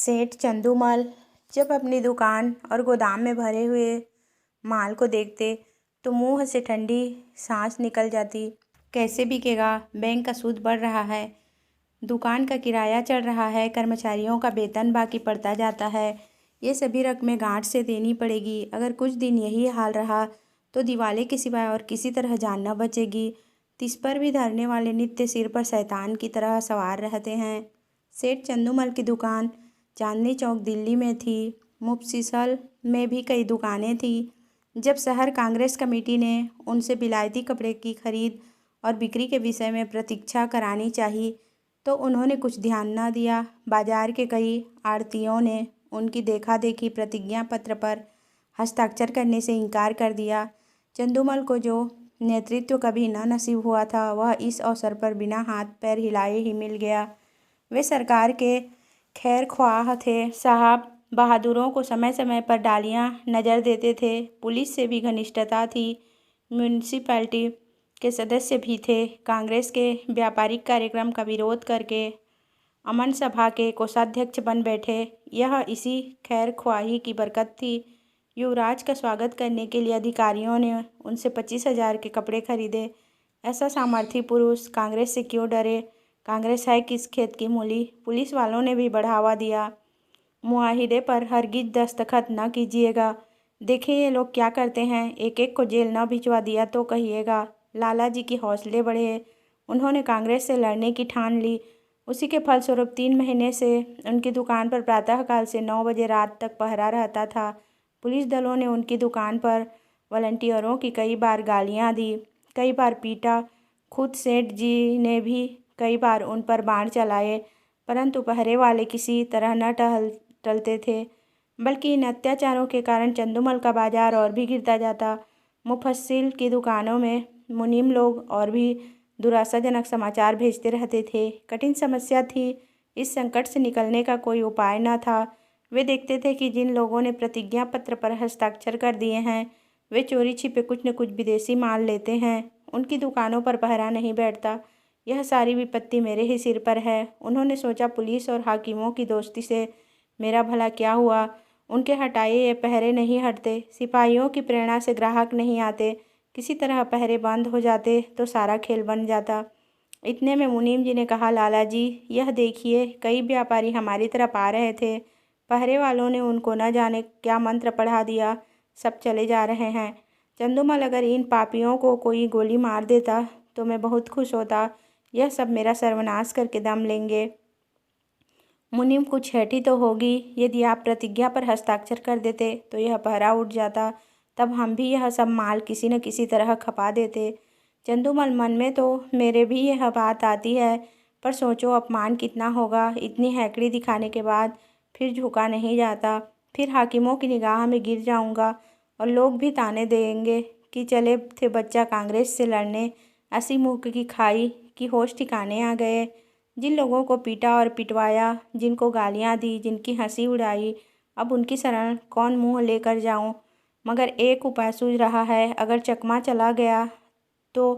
सेठ चंदूमल जब अपनी दुकान और गोदाम में भरे हुए माल को देखते तो मुंह से ठंडी सांस निकल जाती। कैसे बिकेगा? बैंक का सूद बढ़ रहा है, दुकान का किराया चढ़ रहा है, कर्मचारियों का वेतन बाकी पड़ता जाता है। ये सभी रकमें गांठ से देनी पड़ेगी। अगर कुछ दिन यही हाल रहा तो दिवाले के सिवाय और किसी तरह जान न बचेगी। तिस पर भी धरने वाले नित्य सिर पर शैतान की तरह सवार रहते हैं। सेठ चंदूमल की दुकान चांदनी चौक दिल्ली में थी। मुफस्सिल में भी कई दुकानें थीं। जब शहर कांग्रेस कमेटी ने उनसे विलायती कपड़े की खरीद और बिक्री के विषय में प्रतीक्षा करानी चाहिए तो उन्होंने कुछ ध्यान न दिया। बाजार के कई आड़तियों ने उनकी देखा देखी प्रतिज्ञा पत्र पर हस्ताक्षर करने से इनकार कर दिया। चंदूमल को जो नेतृत्व कभी न नसीब हुआ था वह इस अवसर पर बिना हाथ पैर हिलाए ही मिल गया। वे सरकार के खैर ख्वाह थे। साहब बहादुरों को समय समय पर डालियां नज़र देते थे। पुलिस से भी घनिष्ठता थी। म्यूनिसिपैलिटी के सदस्य भी थे। कांग्रेस के व्यापारिक कार्यक्रम का विरोध करके अमन सभा के कोषाध्यक्ष बन बैठे। यह इसी खैर ख्वाही की बरकत थी। युवराज का स्वागत करने के लिए अधिकारियों ने उनसे 25,000 के कपड़े खरीदे। ऐसा सामर्थी पुरुष कांग्रेस से क्यों डरे? कांग्रेस है किस खेत की मूली? पुलिस वालों ने भी बढ़ावा दिया। मुआहिदे पर हरगिज दस्तखत न कीजिएगा। देखिए ये लोग क्या करते हैं, एक एक को जेल न भिजवा दिया तो कहिएगा। लाला जी की हौसले बढ़े। उन्होंने कांग्रेस से लड़ने की ठान ली। उसी के फलस्वरूप 3 महीने से उनकी दुकान पर प्रातःकाल से 9 बजे रात तक पहरा रहता था। पुलिस दलों ने उनकी दुकान पर वॉलंटियरों की कई बार गालियां दी, कई बार पीटा। खुद सेठ जी ने भी कई बार उन पर बाण चलाए, परंतु पहरे वाले किसी तरह न टलते थे। बल्कि इन अत्याचारों के कारण चंदूमल का बाजार और भी गिरता जाता। मुफस्सिल की दुकानों में मुनीम लोग और भी दुराशाजनक समाचार भेजते रहते थे। कठिन समस्या थी। इस संकट से निकलने का कोई उपाय न था। वे देखते थे कि जिन लोगों ने प्रतिज्ञा पत्र पर हस्ताक्षर कर दिए हैं वे चोरी छिपे कुछ न कुछ विदेशी माल लेते हैं। उनकी दुकानों पर पहरा नहीं बैठता। यह सारी विपत्ति मेरे ही सिर पर है। उन्होंने सोचा पुलिस और हाकिमों की दोस्ती से मेरा भला क्या हुआ? उनके हटाए ये पहरे नहीं हटते। सिपाहियों की प्रेरणा से ग्राहक नहीं आते। किसी तरह पहरे बंद हो जाते तो सारा खेल बन जाता। इतने में मुनीम जी ने कहा, लाला जी यह देखिए, कई व्यापारी हमारी तरफ आ रहे थे। पहरे वालों ने उनको न जाने क्या मंत्र पढ़ा दिया, सब चले जा रहे हैं। चंदूमल अगर इन पापियों को कोई गोली मार देता तो मैं बहुत खुश होता। यह सब मेरा सर्वनाश करके दम लेंगे। मुनीम कुछ हैठी तो होगी। यदि आप प्रतिज्ञा पर हस्ताक्षर कर देते तो यह पहरा उठ जाता, तब हम भी यह सब माल किसी न किसी तरह खपा देते। चंदूमल मन में तो मेरे भी यह बात आती है, पर सोचो अपमान कितना होगा। इतनी हैकड़ी दिखाने के बाद फिर झुका नहीं जाता। फिर हाकिमों की निगाह में गिर जाऊंगा और लोग भी ताने देंगे कि चले थे बच्चा कांग्रेस से लड़ने, ऐसी मुँह की खाई कि होश ठिकाने आ गए। जिन लोगों को पीटा और पिटवाया, जिनको गालियाँ दी, जिनकी हंसी उड़ाई, अब उनकी शरण कौन मुँह लेकर जाऊं? मगर एक उपाय सूझ रहा है। अगर चकमा चला गया तो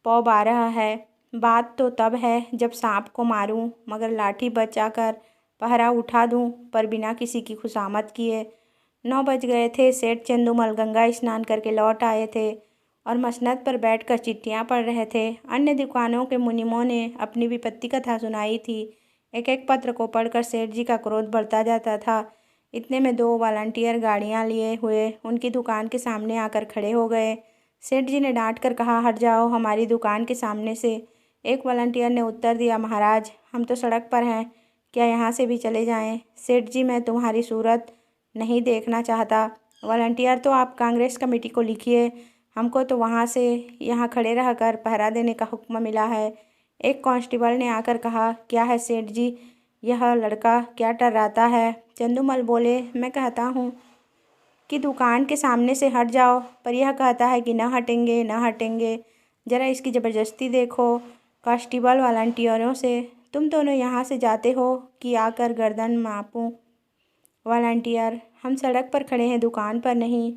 पौ 12 है। बात तो तब है जब सांप को मारूं, मगर लाठी बचाकर पहरा उठा दूं, पर बिना किसी की खुशामद किए। 9 बज गए थे। सेठ चंदूमल गंगा स्नान करके लौट आए थे और मसनद पर बैठकर चिट्ठियां पढ़ रहे थे। अन्य दुकानों के मुनीमों ने अपनी विपत्ति कथा सुनाई थी। एक एक पत्र को पढ़कर सेठ जी का क्रोध बढ़ता जाता था। इतने में 2 वॉलंटियर गाड़ियां लिए हुए उनकी दुकान के सामने आकर खड़े हो गए। सेठ जी ने डांट कर कहा, हट जाओ हमारी दुकान के सामने से। एक वॉलंटियर ने उत्तर दिया, महाराज हम तो सड़क पर हैं, क्या यहाँ से भी चले जाएं? सेठ जी मैं तुम्हारी सूरत नहीं देखना चाहता। वॉलंटियर तो आप कांग्रेस कमेटी को लिखिए, हमको तो वहाँ से यहाँ खड़े रहकर पहरा देने का हुक्म मिला है। एक कांस्टेबल ने आकर कहा, क्या है सेठ जी, यह लड़का क्या टर्राता है? चंदूमल बोले, मैं कहता हूँ कि दुकान के सामने से हट जाओ, पर यह कहता है कि न हटेंगे न हटेंगे। ज़रा इसकी ज़बरदस्ती देखो। कांस्टेबल वॉलंटियरों से, तुम दोनों यहाँ से जाते हो कि आकर गर्दन मापूं? वॉलंटियर, हम सड़क पर खड़े हैं, दुकान पर नहीं।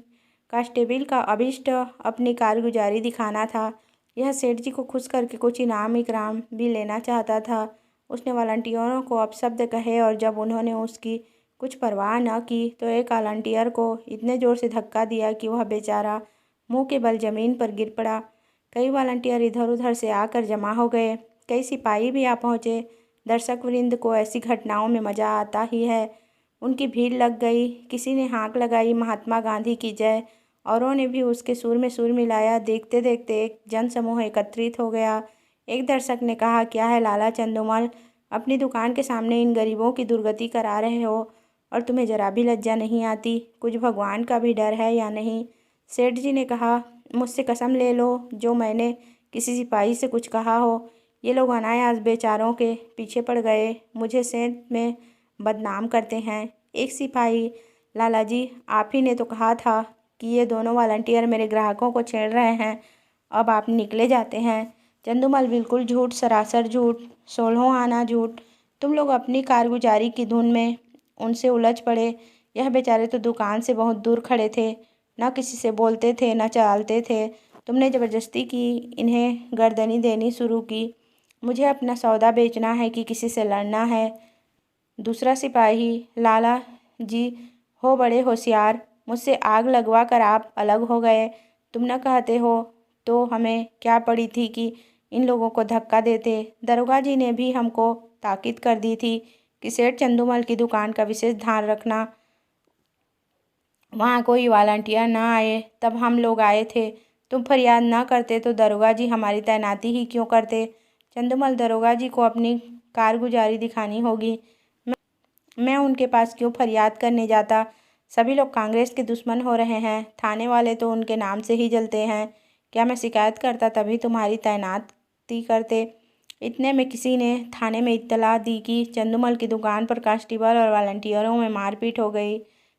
कांस्टेबल का अभिष्ट अपनी कारगुजारी दिखाना था। यह सेठ जी को खुश करके कुछ इनाम इकराम भी लेना चाहता था। उसने वॉलंटियरों को अपशब्द कहे और जब उन्होंने उसकी कुछ परवाह न की तो एक वॉलंटियर को इतने ज़ोर से धक्का दिया कि वह बेचारा मुंह के बल ज़मीन पर गिर पड़ा। कई वॉलंटियर इधर उधर से आकर जमा हो गए, कई सिपाही भी आ पहुँचे। दर्शक वृंद को ऐसी घटनाओं में मज़ा आता ही है। उनकी भीड़ लग गई, किसी ने हाँक लगाई, महात्मा गांधी की जय, औरों ने भी उसके सुर में सुर मिलाया। देखते देखते एक जनसमूह एकत्रित हो गया। एक दर्शक ने कहा, क्या है लाला चंदूमल, अपनी दुकान के सामने इन गरीबों की दुर्गति करा रहे हो और तुम्हें जरा भी लज्जा नहीं आती? कुछ भगवान का भी डर है या नहीं? सेठ जी ने कहा, मुझसे कसम ले लो जो मैंने किसी सिपाही से कुछ कहा हो। ये लोग अनायास बेचारों के पीछे पड़ गए, मुझे सेंध में बदनाम करते हैं। एक सिपाही, लाला जी, आप ही ने तो कहा था कि ये दोनों वॉलंटियर मेरे ग्राहकों को छेड़ रहे हैं, अब आप निकले जाते हैं। चंदूमल, बिल्कुल झूठ, सरासर झूठ, सोलहों आना झूठ। तुम लोग अपनी कारगुजारी की धुन में उनसे उलझ पड़े। यह बेचारे तो दुकान से बहुत दूर खड़े थे, न किसी से बोलते थे न चालते थे। तुमने ज़बरदस्ती की इन्हें गर्दनी देनी शुरू की। मुझे अपना सौदा बेचना है कि किसी से लड़ना है? दूसरा सिपाही, लाला जी हो बड़े होशियार, मुझसे आग लगवा कर आप अलग हो गए। तुम न कहते हो तो हमें क्या पड़ी थी कि इन लोगों को धक्का देते। दरोगा जी ने भी हमको ताकीद कर दी थी कि सेठ चंदूमल की दुकान का विशेष ध्यान रखना, वहाँ कोई वॉलंटियर न आए। तब हम लोग आए थे। तुम फरियाद न करते तो दरोगा जी हमारी तैनाती ही क्यों करते? चंदूमल, दरोगा जी को अपनी कारगुजारी दिखानी होगी। मैं उनके पास क्यों फरियाद करने जाता? सभी लोग कांग्रेस के दुश्मन हो रहे हैं, थाने वाले तो उनके नाम से ही जलते हैं। क्या मैं शिकायत करता तभी तुम्हारी तैनाती करते? इतने में किसी ने थाने में इत्तला दी कि चंदूमल की दुकान पर कांस्टेबल और वॉलंटियरों में मारपीट हो गई।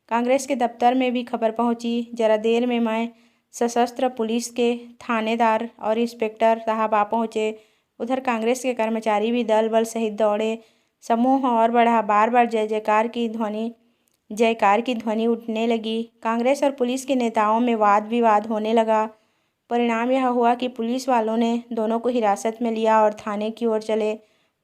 कांग्रेस के दफ्तर में भी खबर पहुंची। जरा देर में मैं सशस्त्र पुलिस के थानेदार और इंस्पेक्टर साहब आ पहुँचे। उधर कांग्रेस के कर्मचारी भी दल बल सहित दौड़े। समूह और बढ़ा, बार बार जयकार की ध्वनि उठने लगी। कांग्रेस और पुलिस के नेताओं में वाद विवाद होने लगा। परिणाम यह हुआ कि पुलिस वालों ने दोनों को हिरासत में लिया और थाने की ओर चले।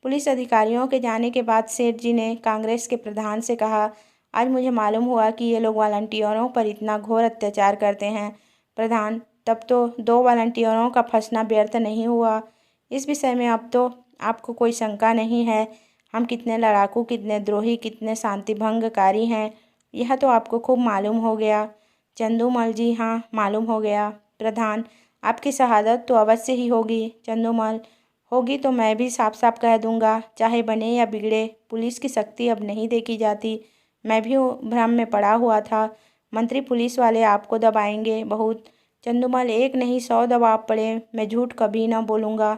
पुलिस अधिकारियों के जाने के बाद सेठ जी ने कांग्रेस के प्रधान से कहा, आज मुझे मालूम हुआ कि ये लोग वॉलंटियरों पर इतना घोर अत्याचार करते हैं। प्रधान, तब तो 2 वॉलंटियरों का फंसना व्यर्थ नहीं हुआ। इस विषय में अब तो आपको कोई शंका नहीं है। हम कितने लड़ाकू, कितने द्रोही, कितने शांति भंगकारी हैं, यह तो आपको खूब मालूम हो गया। चंदूमल जी, हाँ, मालूम हो गया। प्रधान, आपकी शहादत तो अवश्य ही होगी। चंदूमल, होगी तो मैं भी साफ साफ कह दूंगा, चाहे बने या बिगड़े, पुलिस की शक्ति अब नहीं देखी जाती। मैं भी भ्रम में पड़ा हुआ था। मंत्री पुलिस वाले आपको दबाएंगे बहुत। चंदूमल, एक नहीं 100 दबाव पड़े, मैं झूठ कभी न बोलूँगा।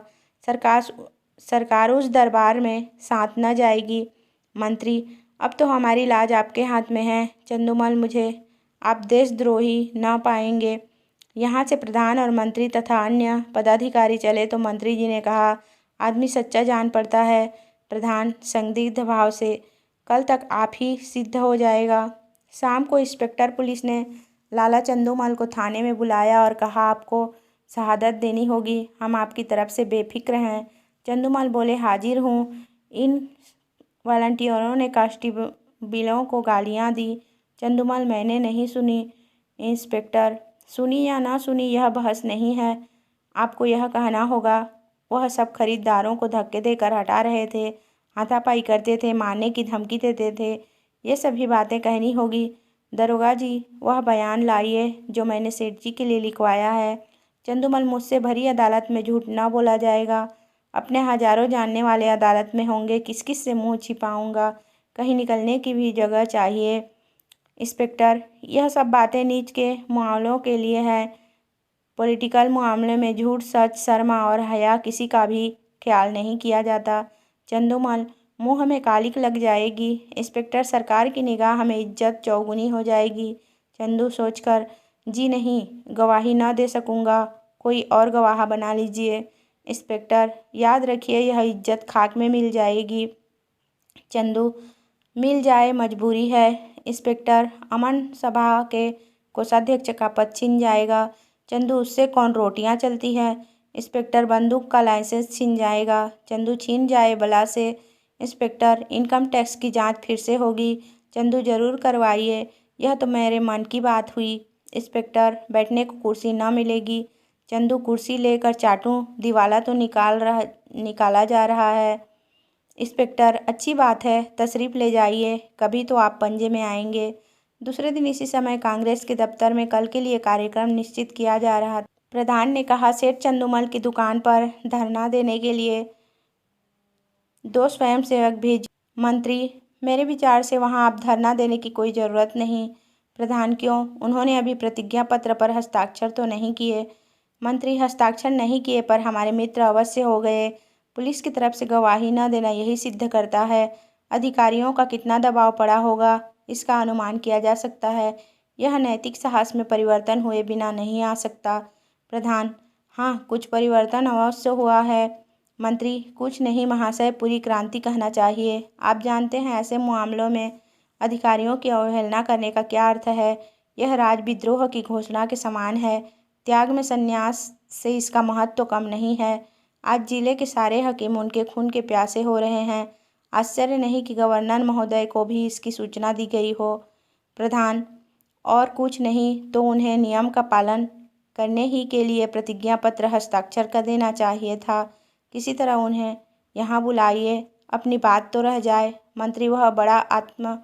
सरकार उस दरबार में साथ न जाएगी। मंत्री, अब तो हमारी लाज आपके हाथ में है। चंदूमल, मुझे आप देशद्रोही न पाएंगे। यहाँ से प्रधान और मंत्री तथा अन्य पदाधिकारी चले तो मंत्री जी ने कहा, आदमी सच्चा जान पड़ता है। प्रधान संदिग्ध भाव से, कल तक आप ही सिद्ध हो जाएगा। शाम को इंस्पेक्टर पुलिस ने लाला चंदूमल को थाने में बुलाया और कहा, आपको शहादत देनी होगी, हम आपकी तरफ से बेफिक्र हैं। चंदूमल बोले, हाजिर हूँ। इन वॉलंटियरों ने कांस्टेबलों को गालियाँ दी। चंदूमल, मैंने नहीं सुनी। इंस्पेक्टर, सुनी या ना सुनी यह बहस नहीं है, आपको यह कहना होगा, वह सब खरीदारों को धक्के देकर हटा रहे थे, हाथापाई करते थे, मारने की धमकी देते थे, ये सभी बातें कहनी होगी। दरोगा जी, वह बयान लाइए जो मैंने सेठ जी के लिए लिखवाया है। चंदूमल, मुझसे भरी अदालत में झूठ ना बोला जाएगा। अपने हजारों जानने वाले अदालत में होंगे, किस किस से मुँह छिपाऊंगा, कहीं निकलने की भी जगह चाहिए। इंस्पेक्टर, यह सब बातें नीच के मामलों के लिए है। पॉलिटिकल मामले में झूठ, सच, शर्मा और हया किसी का भी ख्याल नहीं किया जाता। चंदूमल, मुंह में कालिक लग जाएगी। इंस्पेक्टर, सरकार की निगाह में इज्जत चौगुनी हो जाएगी। चंदू सोचकर, जी नहीं, गवाही न दे सकूँगा, कोई और गवाह बना लीजिए। इंस्पेक्टर, याद रखिए यह इज्जत खाक में मिल जाएगी। चंदू, मिल जाए, मजबूरी है। इंस्पेक्टर, अमन सभा के कोषाध्यक्ष का पद छिन जाएगा। चंदू, उससे कौन रोटियां चलती हैं। इंस्पेक्टर, बंदूक का लाइसेंस छिन जाएगा। चंदू, छीन जाए बला से, इंस्पेक्टर, इनकम टैक्स की जांच फिर से होगी। चंदू, जरूर करवाइए, यह तो मेरे मन की बात हुई। इंस्पेक्टर, बैठने को कुर्सी न मिलेगी। चंदू, कुर्सी लेकर चाटूं, दिवाला तो निकाला जा रहा है। इंस्पेक्टर, अच्छी बात है, तशरीफ ले जाइए, कभी तो आप पंजे में आएंगे। दूसरे दिन इसी समय कांग्रेस के दफ्तर में कल के लिए कार्यक्रम निश्चित किया जा रहा था। प्रधान ने कहा, सेठ चंदूमल की दुकान पर धरना देने के लिए 2 स्वयंसेवक भेजिए। मंत्री, मेरे विचार से वहां आप धरना देने की कोई ज़रूरत नहीं। प्रधान, क्यों? उन्होंने अभी प्रतिज्ञा पत्र पर हस्ताक्षर तो नहीं किए। मंत्री, हस्ताक्षर नहीं किए पर हमारे मित्र अवश्य हो गए। पुलिस की तरफ से गवाही न देना यही सिद्ध करता है अधिकारियों का कितना दबाव पड़ा होगा, इसका अनुमान किया जा सकता है। यह नैतिक साहस में परिवर्तन हुए बिना नहीं आ सकता। प्रधान, हाँ, कुछ परिवर्तन अवश्य हुआ है। मंत्री, कुछ नहीं महाशय, पूरी क्रांति कहना चाहिए। आप जानते हैं ऐसे मामलों में अधिकारियों की अवहेलना करने का क्या अर्थ है। यह राजविद्रोह की घोषणा के समान है। त्याग में संन्यास से इसका महत्व कम नहीं है। आज जिले के सारे हकीम उनके खून के प्यासे हो रहे हैं। आश्चर्य नहीं कि गवर्नर महोदय को भी इसकी सूचना दी गई हो। प्रधान, और कुछ नहीं तो उन्हें नियम का पालन करने ही के लिए प्रतिज्ञा पत्र हस्ताक्षर कर देना चाहिए था। किसी तरह उन्हें यहाँ बुलाइए, अपनी बात तो रह जाए। मंत्री, वह बड़ा आत्म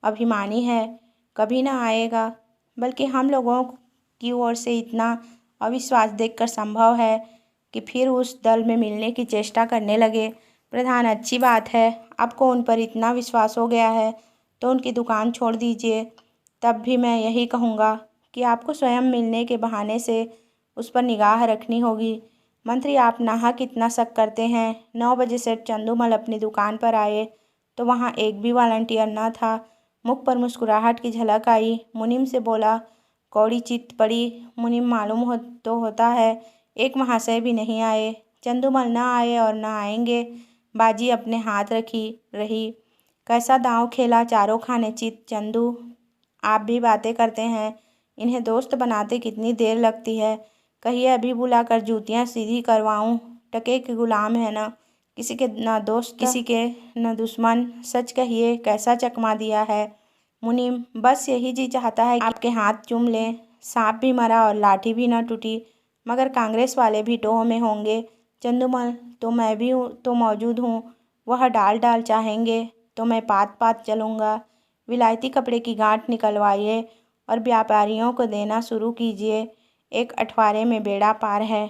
अभिमानी है, कभी ना आएगा। बल्कि हम लोगों की ओर से इतना अविश्वास देखकर संभव है कि फिर उस दल में मिलने की चेष्टा करने लगे। प्रधान, अच्छी बात है, आपको उन पर इतना विश्वास हो गया है तो उनकी दुकान छोड़ दीजिए। तब भी मैं यही कहूँगा कि आपको स्वयं मिलने के बहाने से उस पर निगाह रखनी होगी। मंत्री, आप नाहक इतना शक करते हैं। 9 बजे सेठ चंदूमल अपनी दुकान पर आए तो वहाँ एक भी वॉलंटियर न था। मुख पर मुस्कुराहट की झलक आई। मुनीम से बोला, कौड़ी चित्त पड़ी। मुनीम, मालूम होता है एक महाशय भी नहीं आए। चंदूमल न आए और न आएंगे, बाजी अपने हाथ रही। कैसा दांव खेला, चारों खाने चित। चंदू, आप भी बातें करते हैं, इन्हें दोस्त बनाते कितनी देर लगती है। कहिए अभी बुलाकर जूतियाँ सीधी करवाऊँ। टके के गुलाम है न किसी के न दोस्त किसी के न दुश्मन। सच कहिए, कैसा चकमा दिया है। मुनीम, बस यही जी चाहता है कि आपके हाथ चूम लें। सांप भी मरा और लाठी भी न टूटी। मगर कांग्रेस वाले भी टोह में होंगे। चंदूमल, तो मैं भी तो मौजूद हूँ। वह डाल चाहेंगे तो मैं पात चलूँगा। विलायती कपड़े की गांठ निकलवाइए और व्यापारियों को देना शुरू कीजिए। एक अठवारे में बेड़ा पार है।